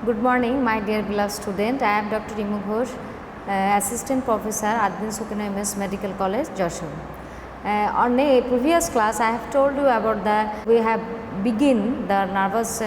Good morning, my dear beloved student. I am Dr. Imu Ghosh, Assistant Professor at Sukhna MS Medical College, Joshua. On a previous class, I have told you about we have begin the nervous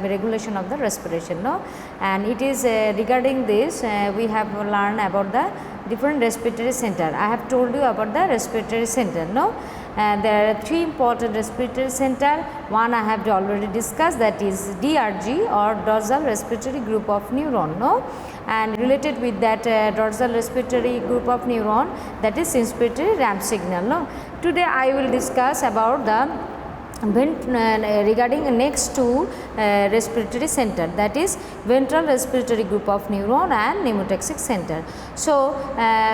regulation of the respiration, no? And it is regarding this, we have learned about the different respiratory center. I have told you about the respiratory center, no? There are three important respiratory center. One I have already discussed, that is DRG or dorsal respiratory group of neuron, no? And related with that dorsal respiratory group of neuron, that is inspiratory ramp signal, no? Today I will discuss about the regarding next to respiratory center, that is ventral respiratory group of neuron and pneumotaxic center. So,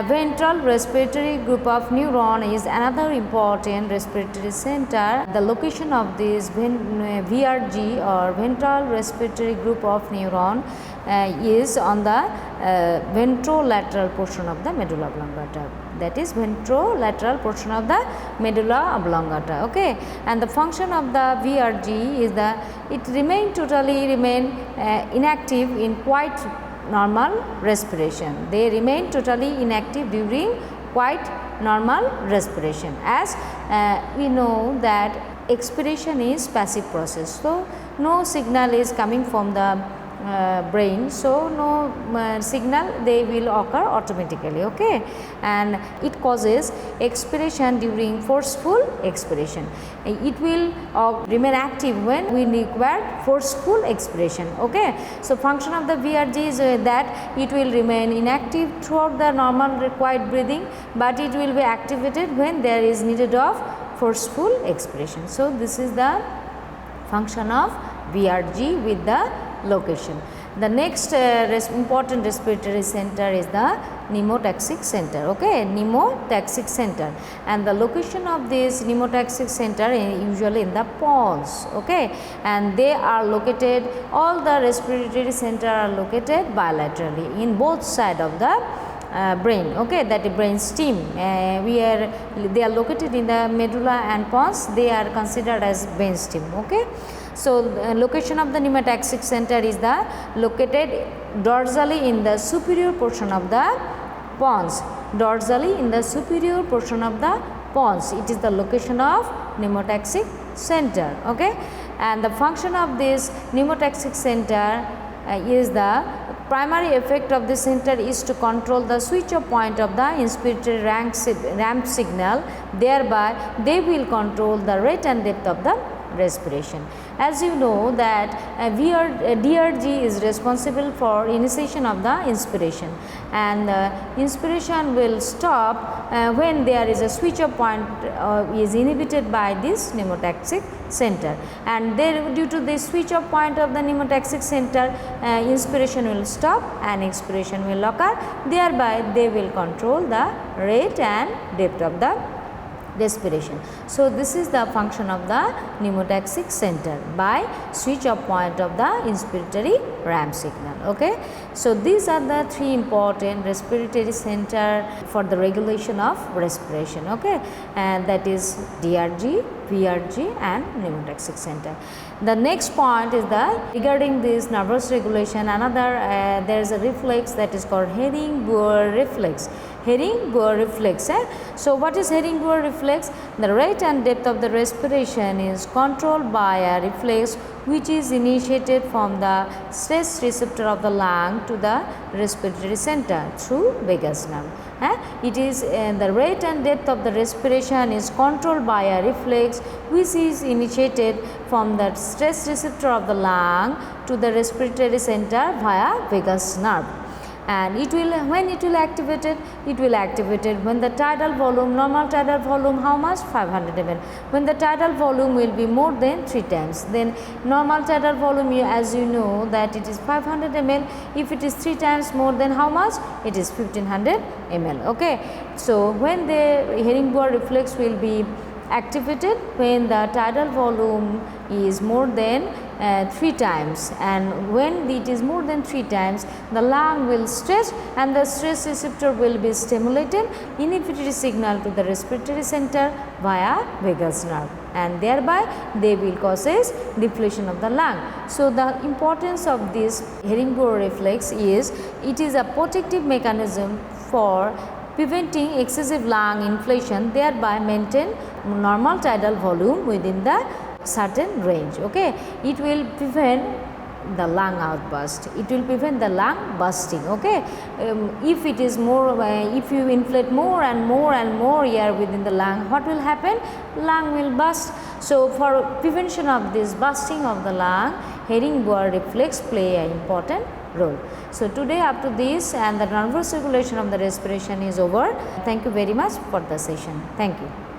ventral respiratory group of neuron is another important respiratory center. The location of this VRG or ventral respiratory group of neuron is on the ventrolateral portion of the medulla oblongata, that is ventrolateral portion of the medulla oblongata, okay. And the function of the VRG is it totally remain inactive in quite normal respiration. They remain totally inactive during quite normal respiration, as we know that expiration is passive process. So, no signal is coming from the brain, so no signal they will occur automatically, okay. And it causes expiration during forceful expiration. It will remain active when we require forceful expiration, okay. So, function of the VRG is that it will remain inactive throughout the normal required breathing, but it will be activated when there is needed of forceful expiration. So, this is the function of VRG with the location. The next important respiratory center is the pneumotaxic center, okay, pneumotaxic center, and the location of this pneumotaxic center usually in the pons, okay, and they are located, all the respiratory center are located bilaterally in both side of the brain, okay, that is brain stem. They are located in the medulla and pons, they are considered as brain stem, okay. So, location of the pneumotaxic center is located dorsally in the superior portion of the pons, dorsally in the superior portion of the pons. It is the location of pneumotaxic center, okay. And the function of this pneumotaxic center is the primary effect of the center is to control the switch off point of the inspiratory ramp signal, thereby they will control the rate and depth of the respiration. As you know that DRG is responsible for initiation of the inspiration, and inspiration will stop when there is a switch off point is inhibited by this pneumotaxic center, and there due to the switch off point of the pneumotaxic center, inspiration will stop and expiration will occur, thereby they will control the rate and depth of the respiration. So, this is the function of the pneumotaxic center by switch off point of the inspiratory ramp signal, okay. So, these are the three important respiratory center for the regulation of respiration, okay, and that is DRG, VRG and pneumotaxic center. The next point is regarding this nervous regulation, another there is a reflex that is called Hering-Boer reflex. Hering-Boer reflex. So, what is Hering-Boer reflex? The rate and depth of the respiration is controlled by a reflex which is initiated from the stress receptor of the lung to the respiratory center through vagus nerve. It is the rate and depth of the respiration is controlled by a reflex which is initiated from the stress receptor of the lung to the respiratory center via vagus nerve. And it will, when it will activated, it will activated when the tidal volume, normal tidal volume how much? 500 ml. When the tidal volume will be more than 3 times, then normal tidal volume, as you know that it is 500 ml. If it is 3 times more than how much? It is 1500 ml, okay. So, when the Hering-Boer reflex will be activated when the tidal volume is more than 3 times, and when it is more than 3 times, the lung will stretch and the stress receptor will be stimulated, inhibitory signal to the respiratory center via vagus nerve. and thereby they will causes deflation of the lung. So, the importance of this Herringborough reflex is it is a protective mechanism for preventing excessive lung inflation, thereby maintain normal tidal volume within the certain range. Okay, it will prevent the lung outburst, it will prevent the lung bursting. Okay, if it is more, if you inflate more and more and more air within the lung, what will happen? Lung will burst. So, for prevention of this bursting of the lung, Herringborough reflex play an important role. So, today up to this, and the nervous circulation of the respiration is over. Thank you very much for the session. Thank you.